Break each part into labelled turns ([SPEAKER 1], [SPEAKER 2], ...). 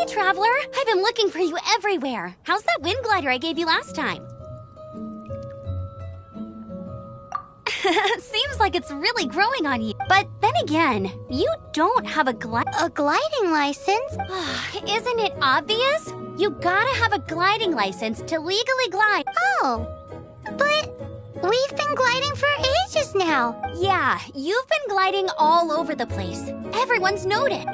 [SPEAKER 1] Traveler, I've been looking for you everywhere. How's that wind glider I gave you last time? Seems like it's really growing on you. But then again, you don't have a
[SPEAKER 2] gliding license?
[SPEAKER 1] Isn't it obvious? You gotta have a gliding license to legally glide.
[SPEAKER 2] Oh, but we've been gliding for ages now.
[SPEAKER 1] Yeah, you've been gliding all over the place. Everyone's noted.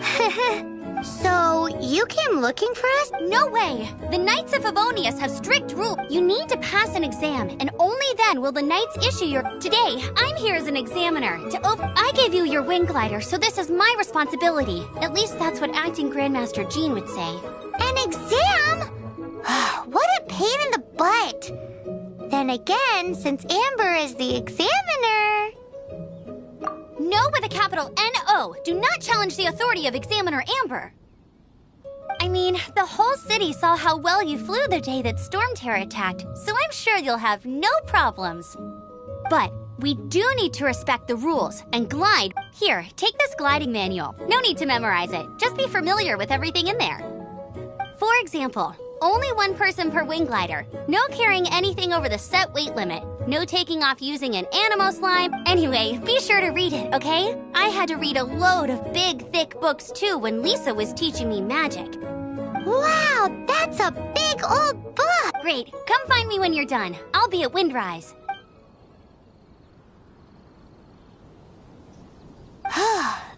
[SPEAKER 2] So, you came looking for us?
[SPEAKER 1] No way! The Knights of Favonius have strict rules. You need to pass an exam, and only then will the Knights issue your... Today, I'm here as an examiner. I gave you your wind glider, so this is my responsibility. At least that's what Acting Grandmaster Jean would say.
[SPEAKER 2] An exam? What a pain in the butt! Then again, since Amber is the examiner...
[SPEAKER 1] No with a capital N-O. Do not challenge the authority of Examiner Amber. I mean, the whole city saw how well you flew the day that Storm Terror attacked, so I'm sure you'll have no problems. But we do need to respect the rules and glide. Here, take this gliding manual. No need to memorize it. Just be familiar with everything in there. For example, only one person per wing glider. No carrying anything over the set weight limit. No taking off using an animo slime. Anyway, be sure to read it, okay? I had to read a load of big, thick books too when Lisa was teaching me magic.
[SPEAKER 2] Wow, that's a big old book!
[SPEAKER 1] Great, come find me when you're done. I'll be at Windrise.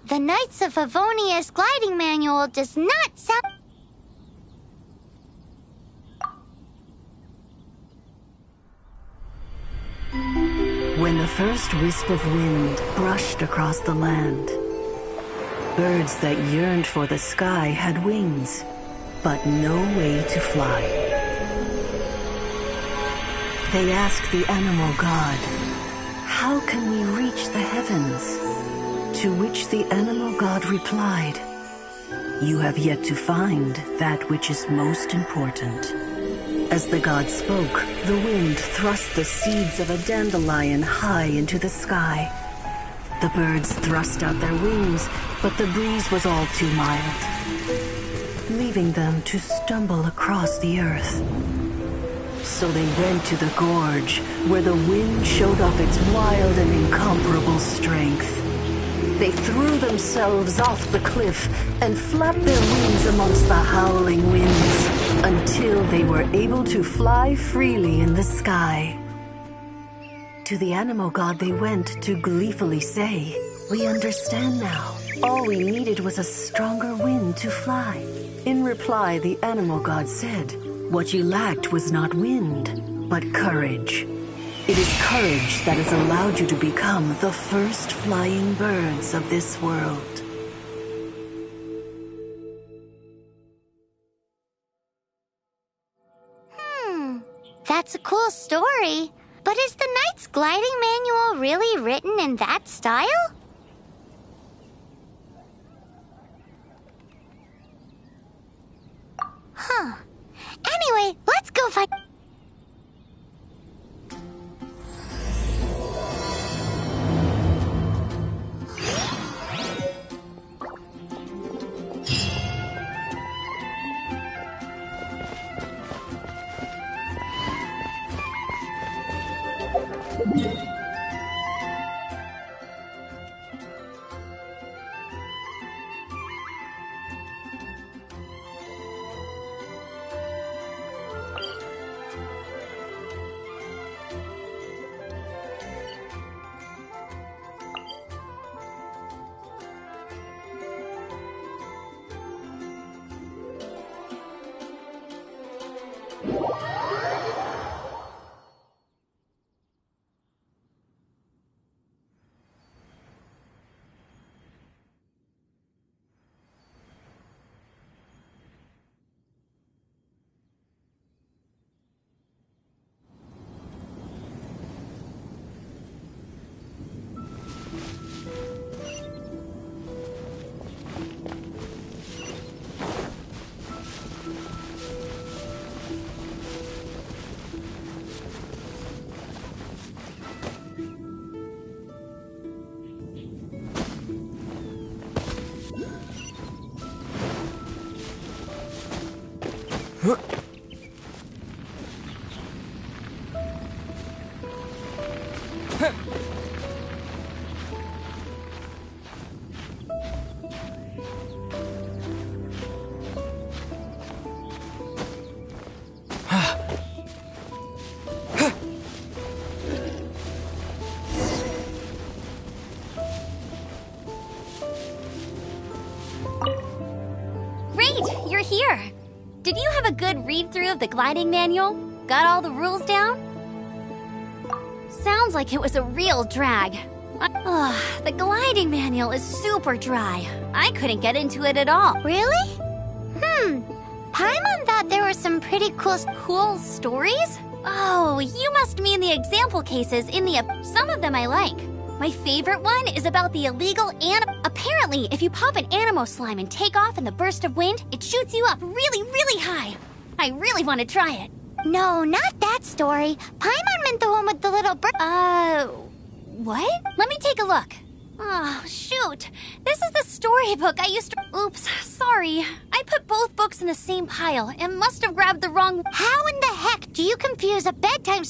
[SPEAKER 2] The Knights of Favonius gliding manual does not sound...
[SPEAKER 3] When the first wisp of wind brushed across the land, birds that yearned for the sky had wings, but no way to fly. They asked the animal god, "How can we reach the heavens?" To which the animal god replied, "You have yet to find that which is most important." As the god spoke, the wind thrust the seeds of a dandelion high into the sky. The birds thrust out their wings, but the breeze was all too mild, leaving them to stumble across the earth. So they went to the gorge, where the wind showed off its wild and incomparable strength. They threw themselves off the cliff and flapped their wings amongst the howling winds until they were able to fly freely in the sky. To the animal god they went to gleefully say, "We understand now. All we needed was a stronger wind to fly." In reply, the animal god said, "What you lacked was not wind, but courage. It is courage that has allowed you to become the first flying birds of this world."
[SPEAKER 2] That's a cool story. But is the Knight's gliding manual really written in that style? Huh. Anyway, let's go find...
[SPEAKER 1] Great, you're here. Did you have a good read-through of the gliding manual? Got all the rules down? Sounds like it was a real drag. The gliding manual is super dry. I couldn't get into it at all.
[SPEAKER 2] Really? Paimon thought there were some pretty
[SPEAKER 1] Cool stories? Oh, you must mean the example cases in the... Some of them I like. My favorite one is about the illegal Apparently, if you pop an Animo slime and take off in the burst of wind, it shoots you up really, really high. I really want to try it.
[SPEAKER 2] No, not that story. Paimon meant the one with the little bird.
[SPEAKER 1] What? Let me take a look. Oh, shoot. This is the storybook I used to... Oops, sorry. I put both books in the same pile and must have grabbed the wrong...
[SPEAKER 2] How in the heck do you confuse a bedtime...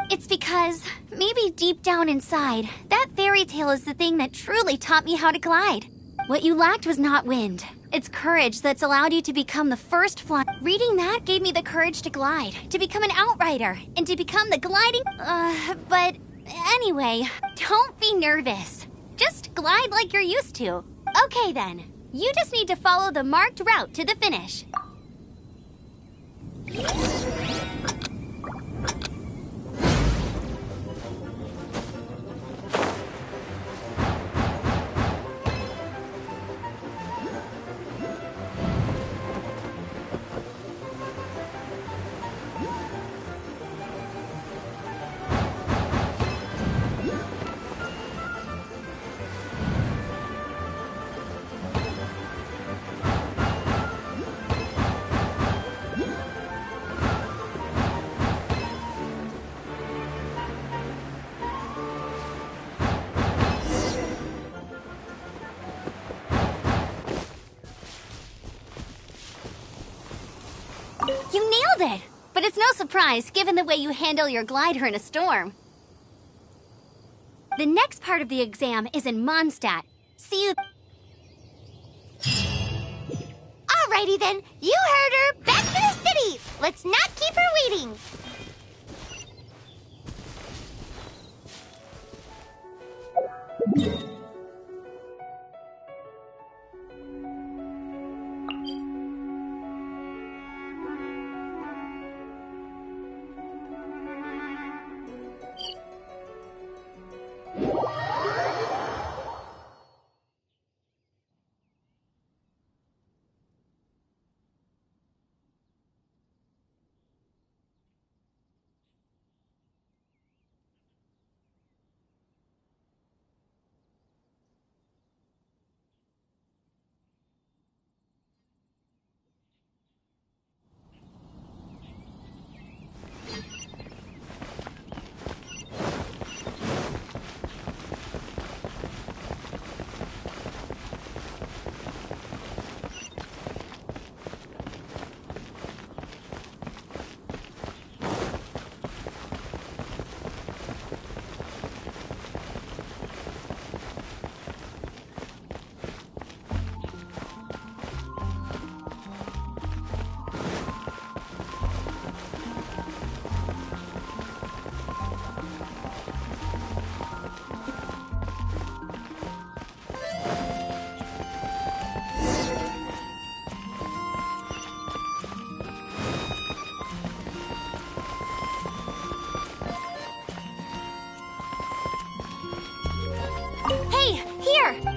[SPEAKER 1] It's because maybe deep down inside, that fairy tale is the thing that truly taught me how to glide. What you lacked was not wind. It's courage that's allowed you to become the first fly. Reading that gave me the courage to glide, to become an outrider, and to become the gliding... But anyway, don't be nervous. Just glide like you're used to. Okay then, you just need to follow the marked route to the finish. You nailed it! But it's no surprise, given the way you handle your glider in a storm. The next part of the exam is in Mondstadt. See you...
[SPEAKER 2] Alrighty then, you heard her. Back to the city. Let's not keep her waiting.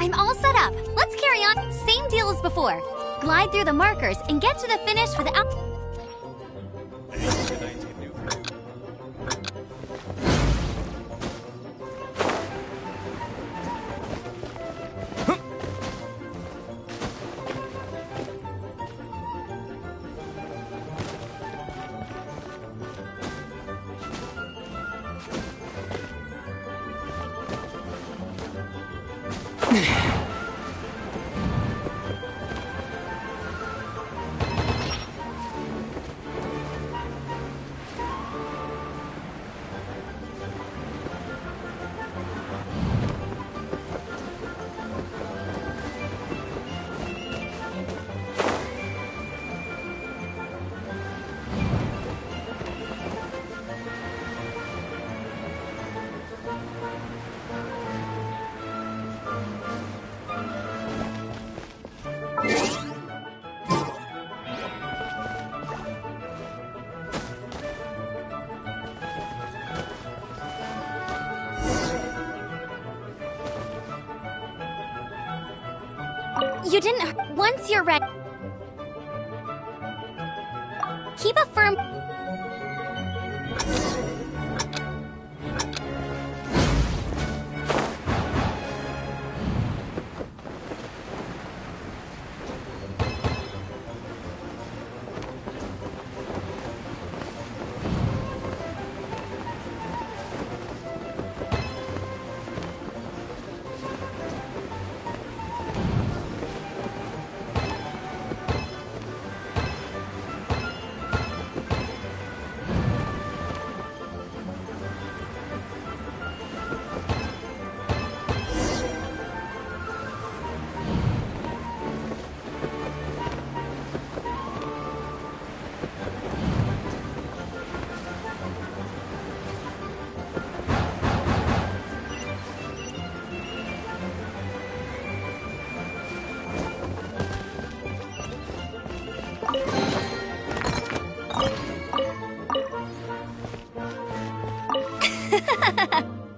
[SPEAKER 1] I'm all set up. Let's carry on. Same deal as before. Glide through the markers and get to the finish without... You didn't... Once you're ready... Keep a firm...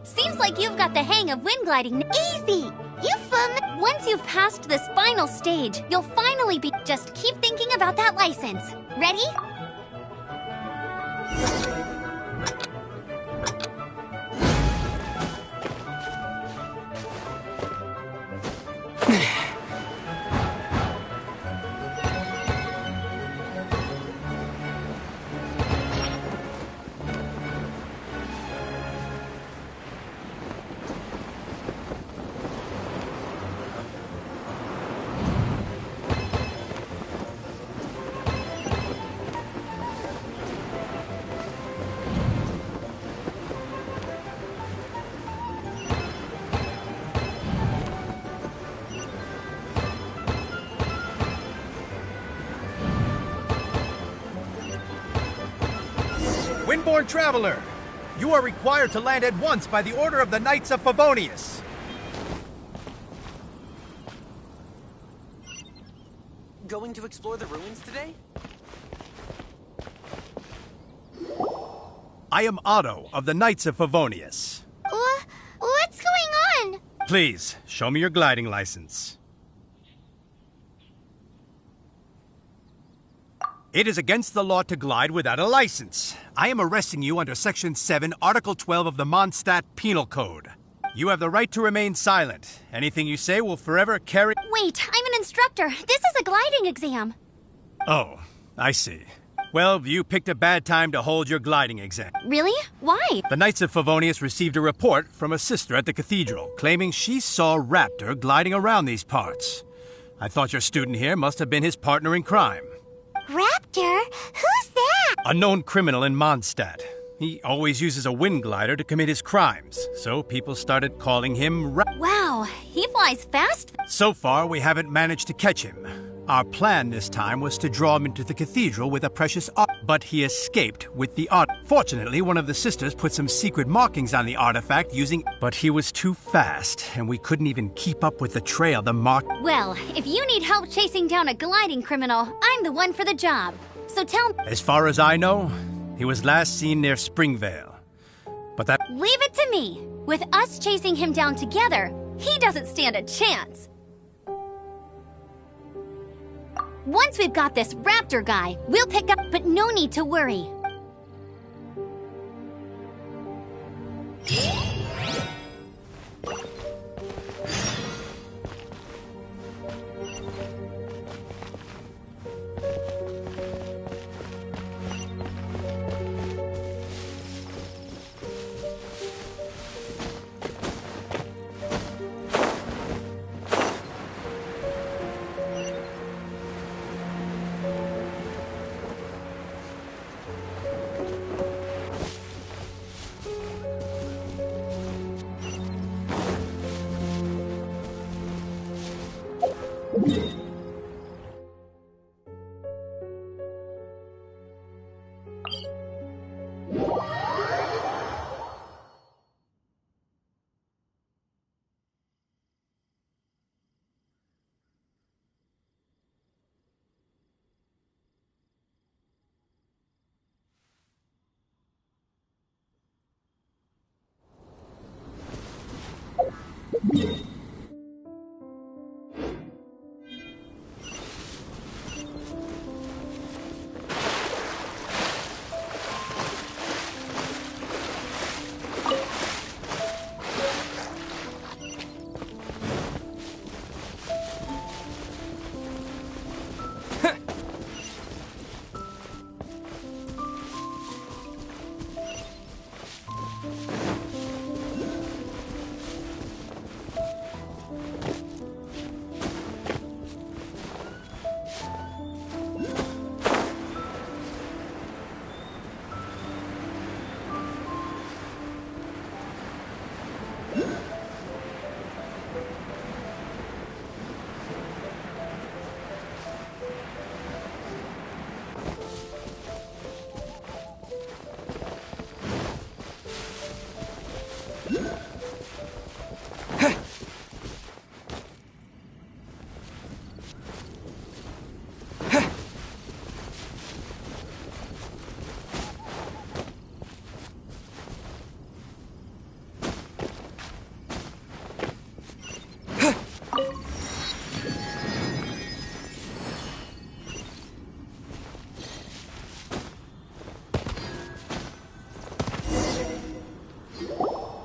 [SPEAKER 1] Seems like you've got the hang of wind gliding.
[SPEAKER 2] Easy! You fun!
[SPEAKER 1] Once you've passed this final stage, you'll finally be... Just keep thinking about that license. Ready?
[SPEAKER 4] Windborne Traveler, you are required to land at once by the order of the Knights of Favonius.
[SPEAKER 5] Going to explore the ruins today?
[SPEAKER 4] I am Otto of the Knights of Favonius.
[SPEAKER 2] What's going on?
[SPEAKER 4] Please, show me your gliding license. It is against the law to glide without a license. I am arresting you under Section 7, Article 12 of the Mondstadt Penal Code. You have the right to remain silent. Anything you say will forever carry...
[SPEAKER 1] Wait, I'm an instructor. This is a gliding exam.
[SPEAKER 4] Oh, I see. Well, you picked a bad time to hold your gliding exam.
[SPEAKER 1] Really? Why?
[SPEAKER 4] The Knights of Favonius received a report from a sister at the cathedral claiming she saw Raptor gliding around these parts. I thought your student here must have been his partner in crime.
[SPEAKER 2] Raptor? Who's that?
[SPEAKER 4] A known criminal in Mondstadt. He always uses a wind glider to commit his crimes, so people started calling him
[SPEAKER 1] Wow, he flies fast.
[SPEAKER 4] So far, we haven't managed to catch him. Our plan this time was to draw him into the cathedral with a precious art, but he escaped with the art. Fortunately, one of the sisters put some secret markings on the artifact using... But he was too fast, and we couldn't even keep up with the trail the mark...
[SPEAKER 1] Well, if you need help chasing down a gliding criminal, I'm the one for the job. So tell me...
[SPEAKER 4] As far as I know, he was last seen near Springvale. But that...
[SPEAKER 1] Leave it to me. With us chasing him down together, He doesn't stand a chance. Once we've got this raptor guy, we'll pick up, but no need to worry.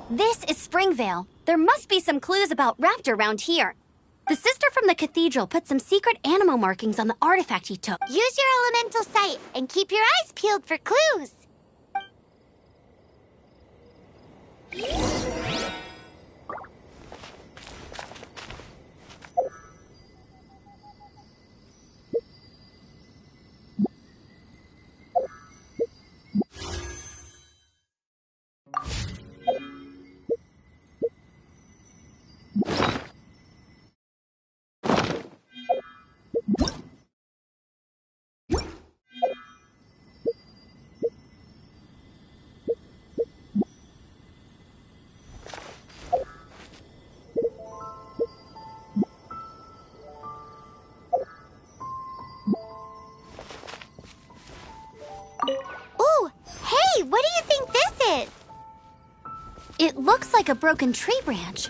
[SPEAKER 1] This is Springvale. There must be some clues about Raptor around here. The sister from the cathedral put some secret animal markings on the artifact he took.
[SPEAKER 2] Use your elemental sight and keep your eyes peeled for clues. Ooh, hey, what do you think this is?
[SPEAKER 1] It looks like a broken tree branch.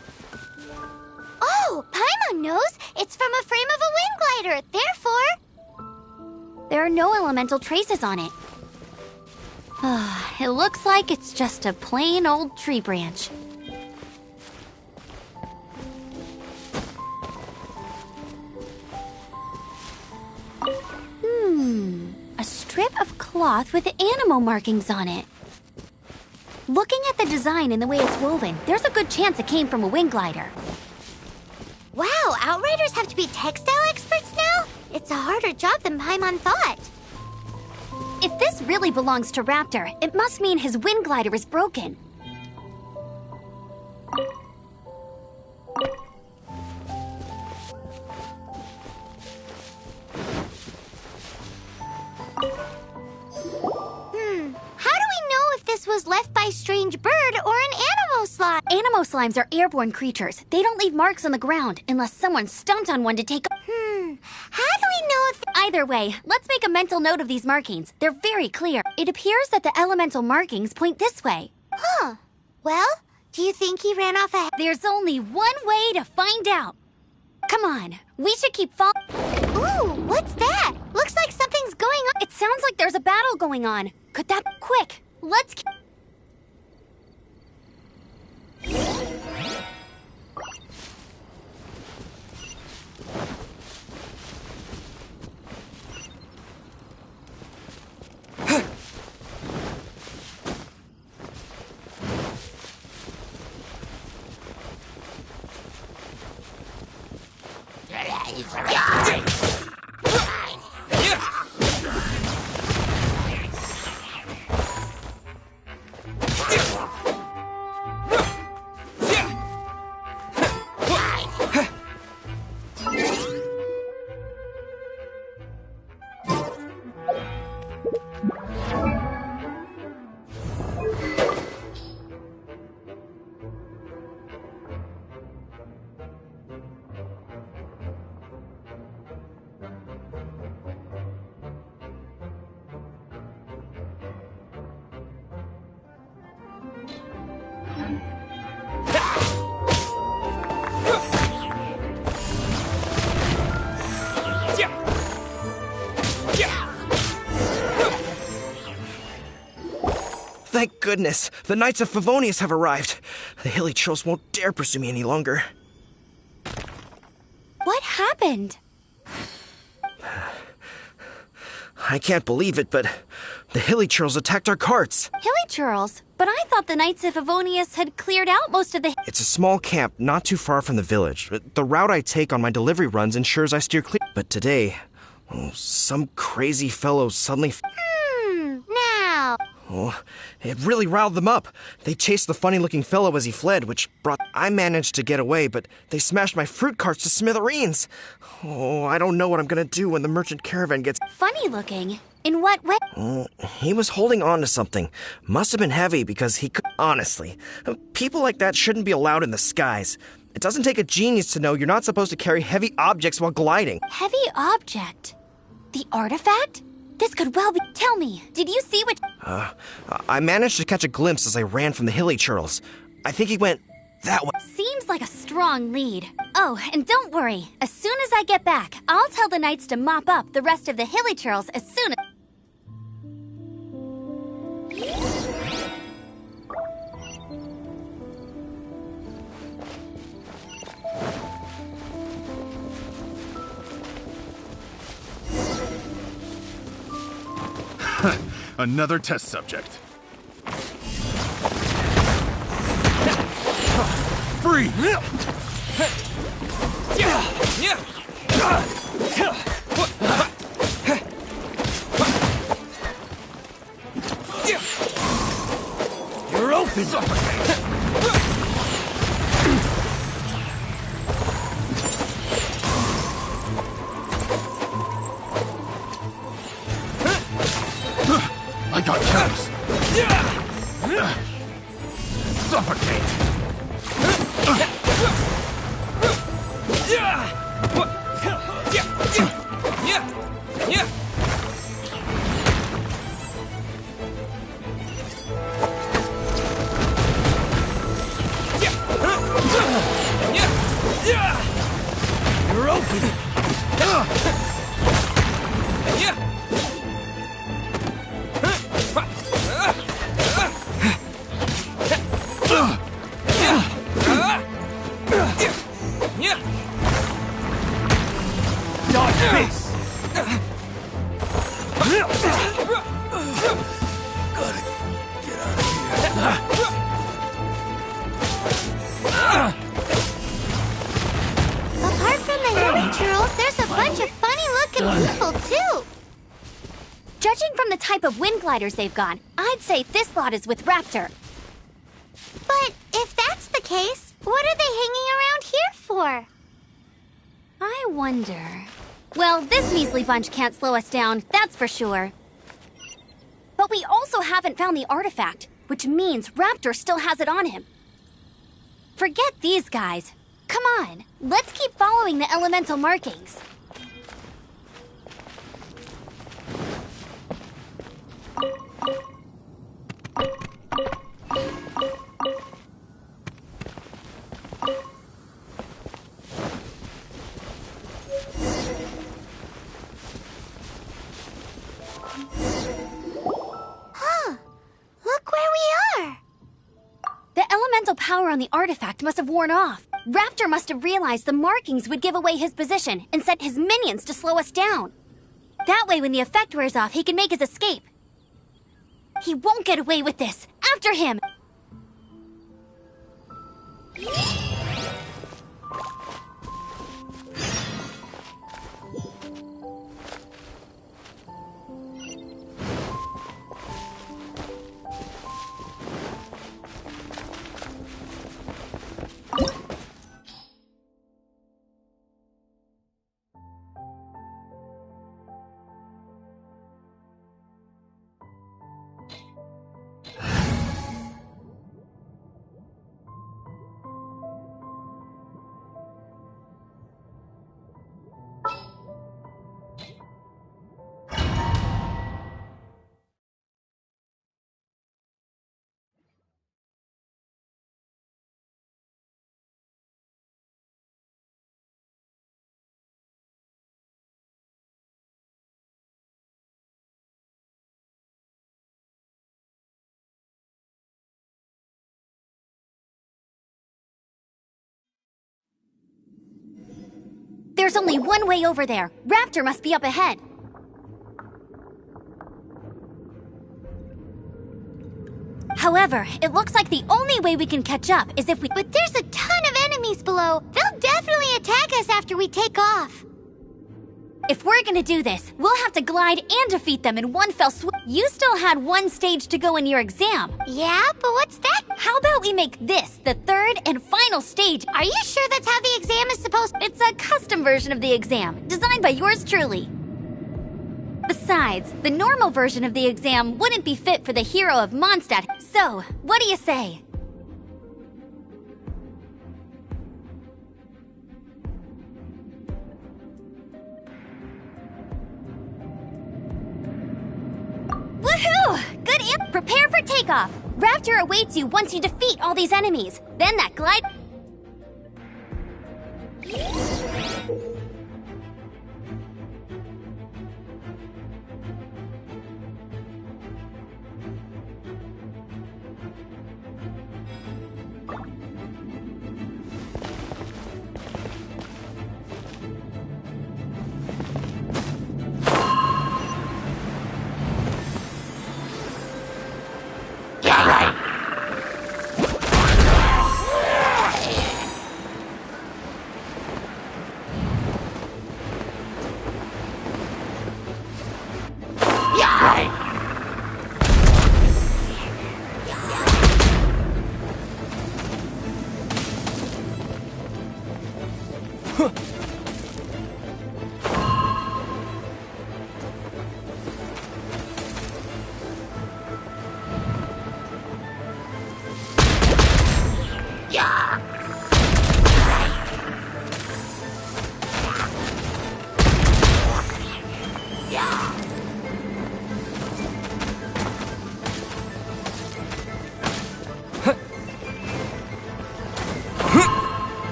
[SPEAKER 2] Oh, Paimon knows. It's from a frame of a wind glider. Therefore,
[SPEAKER 1] There are no elemental traces on it. It looks like it's just a plain old tree branch. A strip of cloth with animal markings on it. Looking at the design and the way it's woven, there's a good chance it came from a wind glider.
[SPEAKER 2] wow, Outriders have to be textile experts now? It's a harder job than Paimon thought.
[SPEAKER 1] If this really belongs to Raptor, it must mean his wind glider is broken.
[SPEAKER 2] How do we know if this was left by strange bird or an animal slime?
[SPEAKER 1] Animo slimes are airborne creatures. They don't leave marks on the ground unless someone stomped on one to take.
[SPEAKER 2] How do we know if...
[SPEAKER 1] Either way, let's make a mental note of these markings. They're very clear. It appears that the elemental markings point this way.
[SPEAKER 2] Huh. Well, Do you think he ran off ahead?
[SPEAKER 1] There's only one way to find out. Come on, we should keep following.
[SPEAKER 2] Ooh, what's that? Looks like something's going on.
[SPEAKER 1] It sounds like there's a battle going on. Could that... Quick, let's...
[SPEAKER 6] Thank goodness, the Knights of Favonius have arrived. The hilly trolls won't dare pursue me any longer.
[SPEAKER 1] What happened?
[SPEAKER 6] I can't believe it, but the hilly trolls attacked our carts.
[SPEAKER 1] Hilly churls? But I thought the Knights of Favonius had cleared out most of the...
[SPEAKER 6] It's a small camp not too far from the village. The route I take on my delivery runs ensures I steer clear. But today, some crazy fellow suddenly...
[SPEAKER 2] Now.
[SPEAKER 6] Oh, it really riled them up. They chased the funny-looking fellow as he fled, which brought... I managed to get away, but they smashed my fruit carts to smithereens. Oh, I don't know what I'm gonna do when the merchant caravan gets...
[SPEAKER 1] Funny looking? In what way?
[SPEAKER 6] He was holding on to something. Must have been heavy because he could... Honestly, people like that shouldn't be allowed in the skies. It doesn't take a genius to know you're not supposed to carry heavy objects while gliding.
[SPEAKER 1] Heavy object? The artifact? This could well be... Tell me, did you see what...
[SPEAKER 6] I managed to catch a glimpse as I ran from the hilly churls. I think he went that way.
[SPEAKER 1] Seems like a strong lead. Oh, and don't worry. As soon as I get back, I'll tell the Knights to mop up the rest of the hilly churls as soon as...
[SPEAKER 7] Another test subject. Free! You're open! I got careless. Suffocate! You're open! Dodge this!
[SPEAKER 2] Apart from the hilly churls, there's a bunch of funny-looking people, too.
[SPEAKER 1] Judging from the type of wind gliders they've got, I'd say this lot is with Raptor.
[SPEAKER 2] But if that's the case, what are they hanging around here for?
[SPEAKER 1] I wonder... Well, this measly bunch can't slow us down, that's for sure. But we also haven't found the artifact, which means Raptor still has it on him. Forget these guys. Come on, let's keep following the elemental markings.
[SPEAKER 2] Huh. Look where we are.
[SPEAKER 1] The elemental power on the artifact must have worn off. Raptor must have realized the markings would give away his position and sent his minions to slow us down. That way, when the effect wears off, he can make his escape. He won't get away with this. After him! There's only one way over there. Raptor must be up ahead. However, it looks like the only way we can catch up is if we...
[SPEAKER 2] But there's a ton of enemies below. They'll definitely attack us after we take off.
[SPEAKER 1] If we're gonna do this, we'll have to glide and defeat them in one fell swoop. You still had one stage to go in your exam.
[SPEAKER 2] Yeah, but what's that?
[SPEAKER 1] How about we make this the third and final stage?
[SPEAKER 2] Are you sure that's how the exam is supposed to...
[SPEAKER 1] It's a custom version of the exam, designed by yours truly. Besides, the normal version of the exam wouldn't be fit for the hero of Mondstadt. So, what do you say? Woohoo! Good prepare for takeoff! Raptor awaits you once you defeat all these enemies. Then that glide...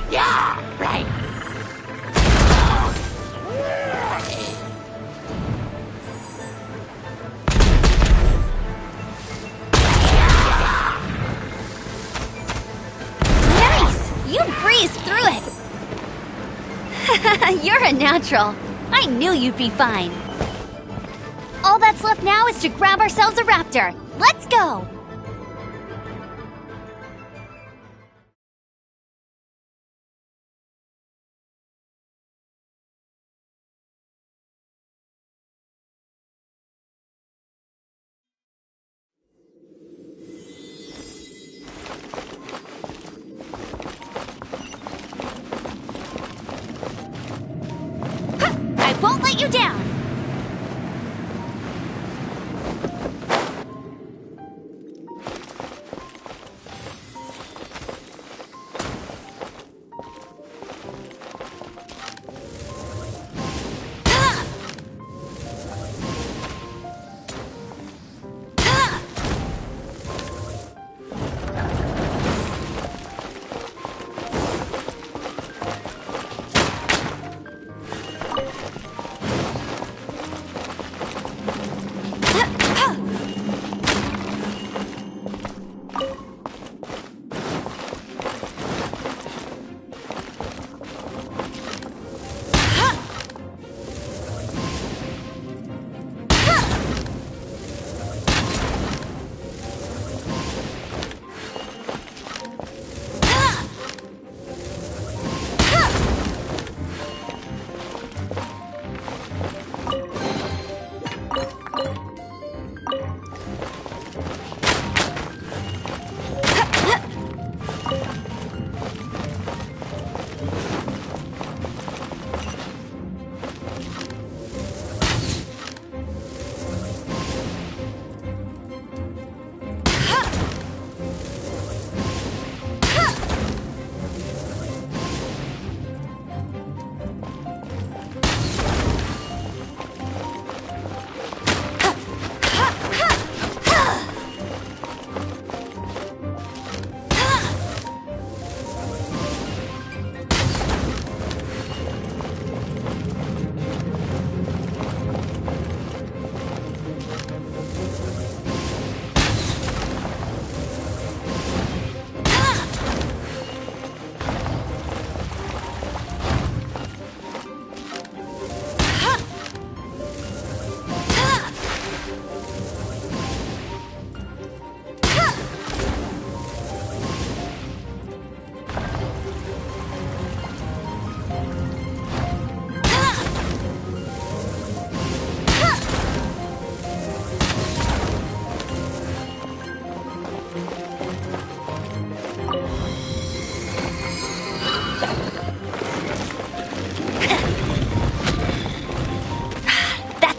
[SPEAKER 2] Yeah, right.
[SPEAKER 1] Nice! You breezed through it! You're a natural. I knew you'd be fine. All that's left now is to grab ourselves a raptor. Let's go! I won't let you down!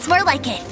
[SPEAKER 1] More like it.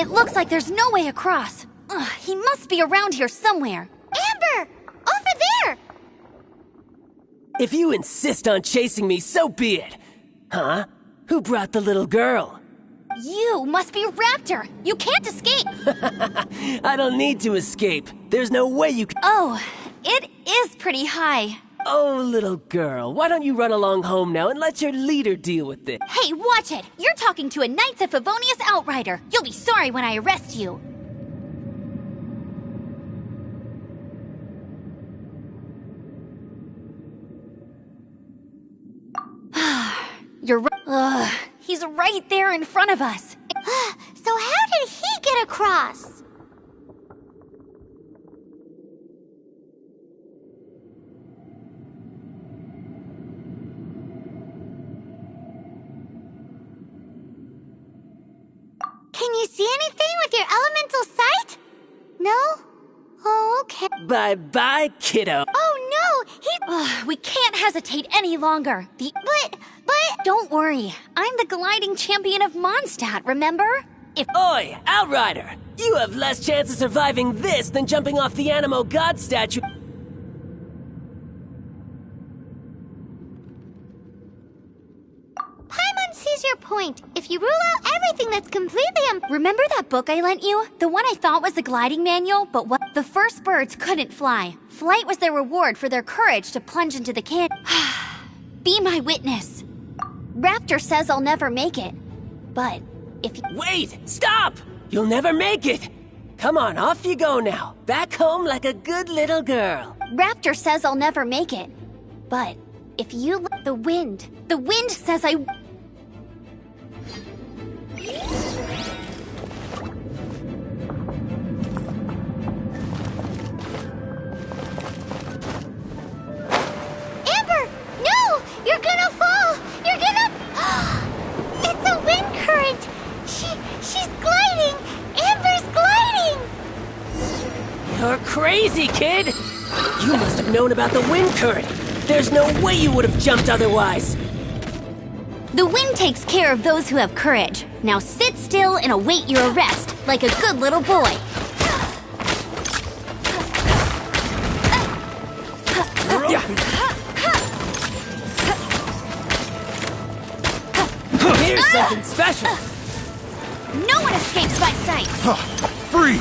[SPEAKER 1] It looks like there's no way across. Ugh, he must be around here somewhere.
[SPEAKER 2] Amber! Over there!
[SPEAKER 8] If you insist on chasing me, so be it. Huh? Who brought the little girl?
[SPEAKER 1] You must be Raptor. You can't escape.
[SPEAKER 8] I don't need to escape. There's no way you can.
[SPEAKER 1] Oh, it is pretty high.
[SPEAKER 8] Oh, little girl, why don't you run along home now and let your leader deal with it?
[SPEAKER 1] Hey, watch it! You're talking to a Knights of Favonius outrider. You'll be sorry when I arrest you. You're right. He's right there in front of us.
[SPEAKER 2] So how did he get across? Can you see anything with your elemental sight? No? Oh, okay.
[SPEAKER 8] Bye-bye, kiddo.
[SPEAKER 2] Oh, no!
[SPEAKER 1] We can't hesitate any longer.
[SPEAKER 2] But...
[SPEAKER 1] Don't worry. I'm the gliding champion of Mondstadt, remember?
[SPEAKER 8] Oi, Outrider! You have less chance of surviving this than jumping off the Animo God statue.
[SPEAKER 2] Paimon sees your point. If you rule out everything that's completely
[SPEAKER 1] Remember that book I lent you? The one I thought was the gliding manual, but what? The first birds couldn't fly. Flight was their reward for their courage to plunge into the can. Be my witness. Raptor says I'll never make it. But if...
[SPEAKER 8] Wait! Stop! You'll never make it! Come on, off you go now. Back home like a good little girl.
[SPEAKER 1] Raptor says I'll never make it. But if you... The wind says I...
[SPEAKER 2] Amber! No! You're gonna fall! You're gonna... It's a wind current! She's gliding! Amber's gliding!
[SPEAKER 8] You're crazy, kid! You must have known about the wind current. There's no way you would have jumped otherwise.
[SPEAKER 1] The wind takes care of those who have courage. Now sit still and await your arrest, like a good little boy.
[SPEAKER 8] Here's something special.
[SPEAKER 1] No one escapes my sight.
[SPEAKER 7] Freeze!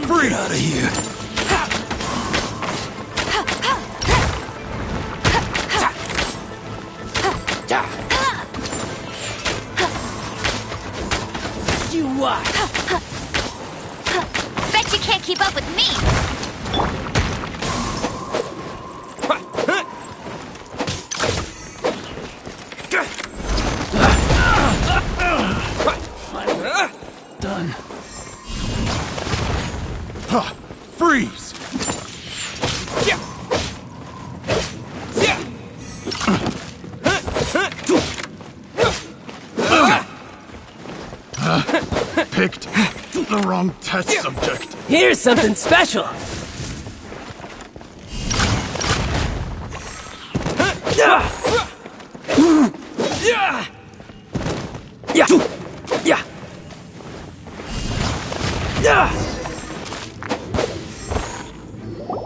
[SPEAKER 7] Freeze! Out of here!
[SPEAKER 8] You watch.
[SPEAKER 1] Bet you can't keep up with me.
[SPEAKER 7] Done. Freeze! Picked the wrong test subject.
[SPEAKER 8] Here's something special.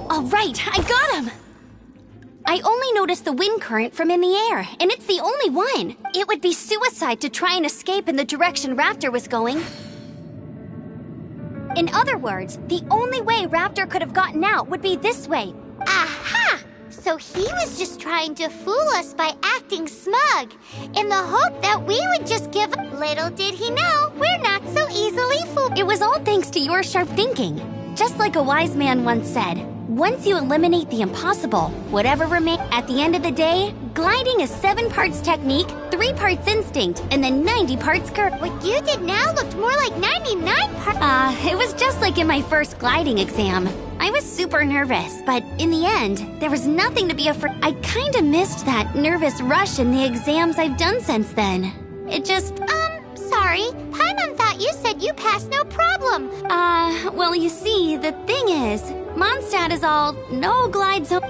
[SPEAKER 1] All right, I got him. I only noticed the wind current from in the air, and it's the only one. It would be suicide to try and escape in the direction Raptor was going. In other words, the only way Raptor could have gotten out would be this way.
[SPEAKER 2] Aha! So he was just trying to fool us by acting smug, in the hope that we would just give up. Little did he know, we're not so easily fooled.
[SPEAKER 1] It was all thanks to your sharp thinking. Just like a wise man once said, once you eliminate the impossible, whatever remains. At the end of the day, gliding is 7 parts technique, 3 parts instinct, and then 90 parts courage.
[SPEAKER 2] What you did now looked more like 99 parts.
[SPEAKER 1] It was just like in my first gliding exam. I was super nervous, but in the end, there was nothing to be afraid. I kinda missed that nervous rush in the exams I've done since then. It just...
[SPEAKER 2] Sorry. Paimon thought you said you passed no problem.
[SPEAKER 1] Well, you see, the thing is, Mondstadt is all no glide zone.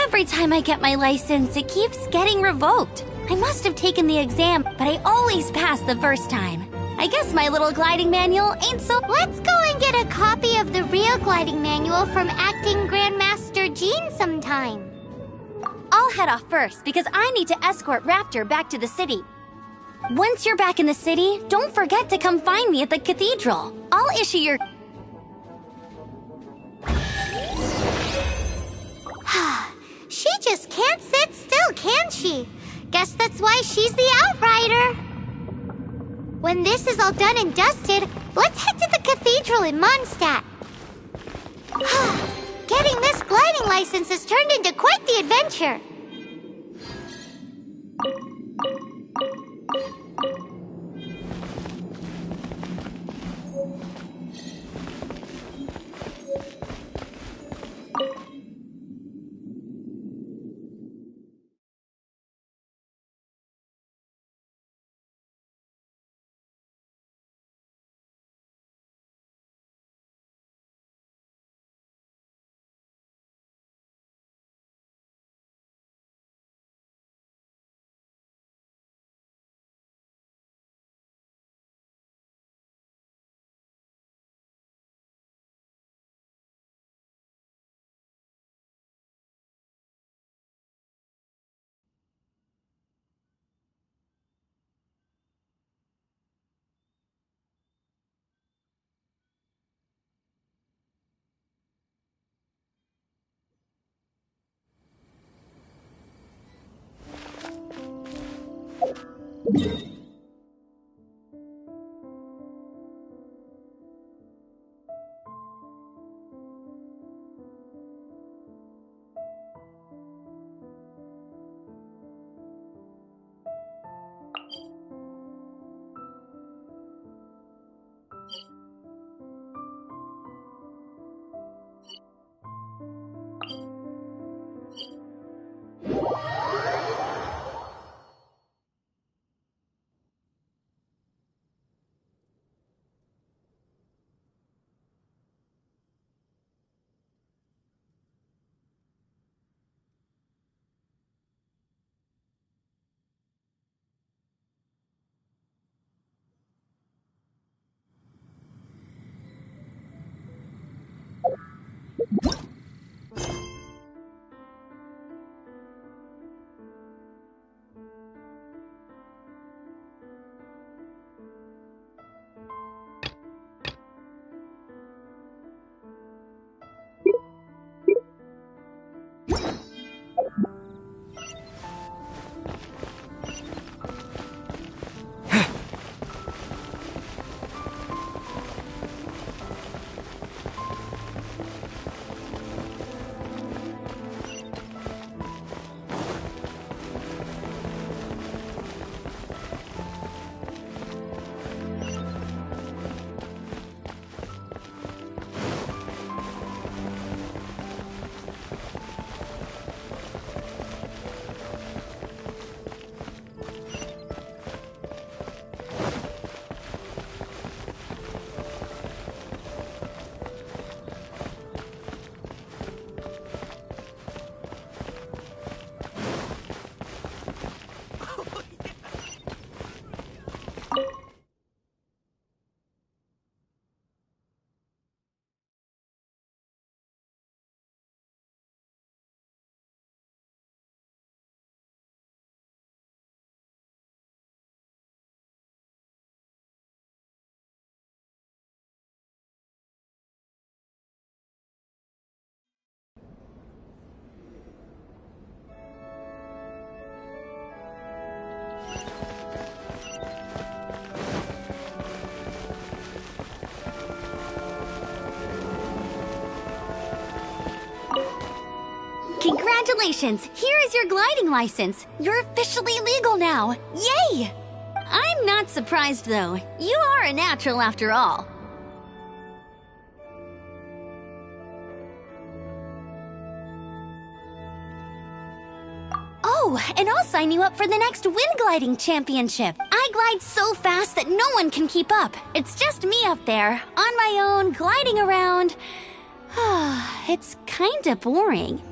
[SPEAKER 1] Every time I get my license, it keeps getting revoked. I must have taken the exam, but I always pass the first time. I guess my little gliding manual ain't so...
[SPEAKER 2] Let's go and get a copy of the real gliding manual from Acting Grandmaster Jean sometime.
[SPEAKER 1] I'll head off first because I need to escort Raptor back to the city. Once you're back in the city, don't forget to come find me at the cathedral. I'll issue your...
[SPEAKER 2] She just can't sit still, can she? Guess that's why she's the Outrider. When this is all done and dusted, let's head to the cathedral in Mondstadt. Getting this gliding license has turned into quite the adventure.
[SPEAKER 1] Congratulations! Here is your gliding license. You're officially legal now. Yay! I'm not surprised, though. You are a natural after all. Oh, Oh, and I'll sign you up for the next wind gliding championship. I glide so fast that no one can keep up. It's just me up there, on my own, gliding around. It's kinda boring.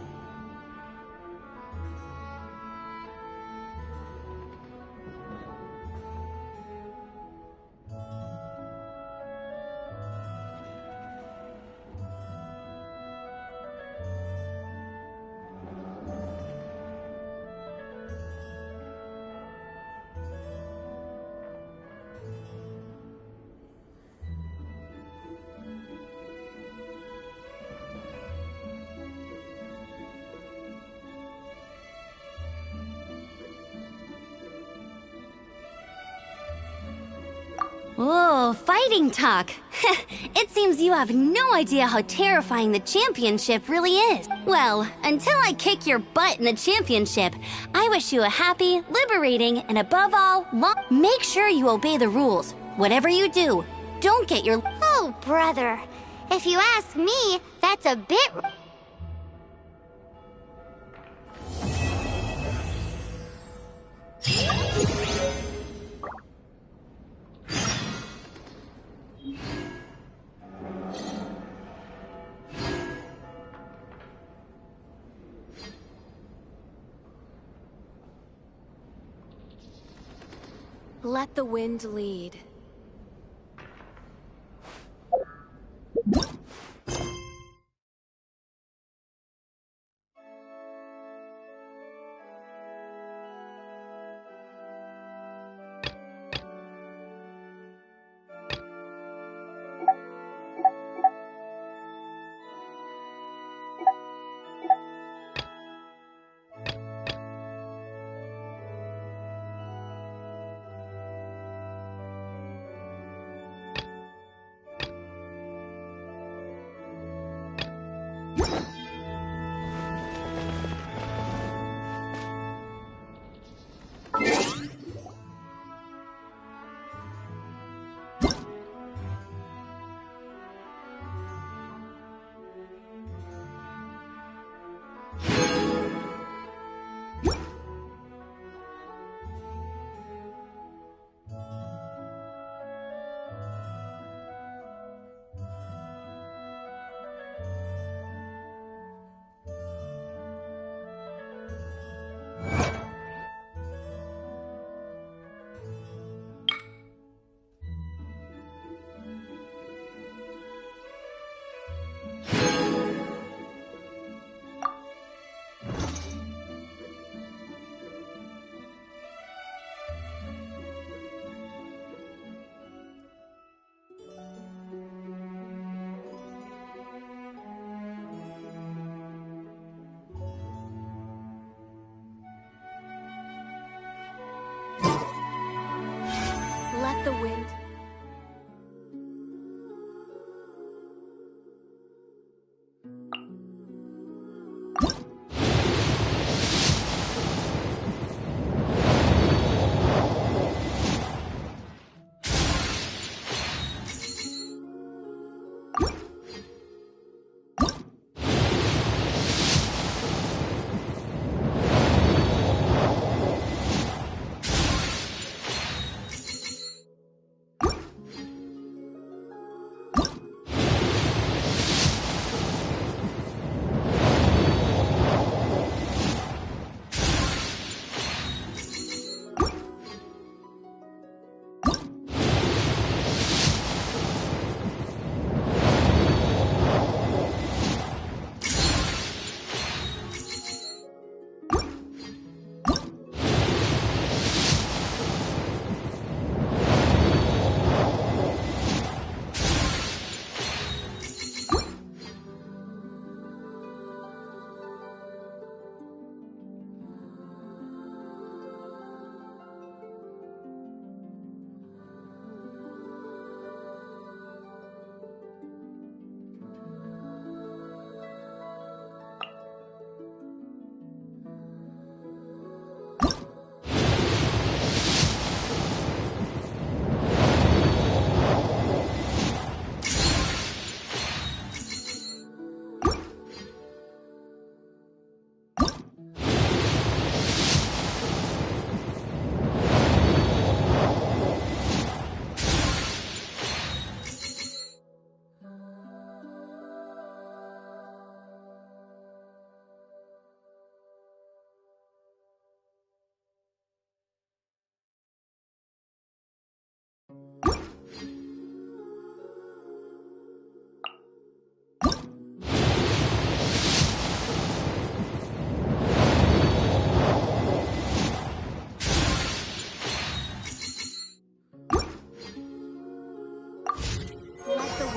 [SPEAKER 1] Oh, fighting talk. It seems you have no idea how terrifying the championship really is. Well, until I kick your butt in the championship, I wish you a happy, liberating, and above all, make sure you obey the rules. Whatever you do, don't get your...
[SPEAKER 2] Oh, brother. If you ask me, that's a bit...
[SPEAKER 9] Let the wind lead. Let the wind...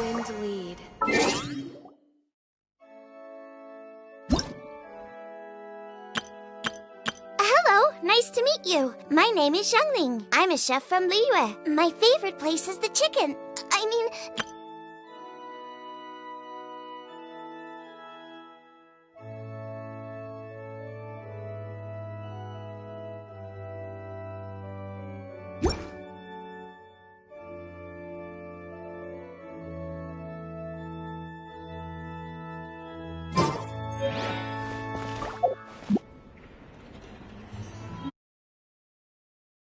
[SPEAKER 9] wind lead.
[SPEAKER 2] Hello, nice to meet you. My name is Xiangling. I'm a chef from Liyue. My favorite place is the chicken. I mean,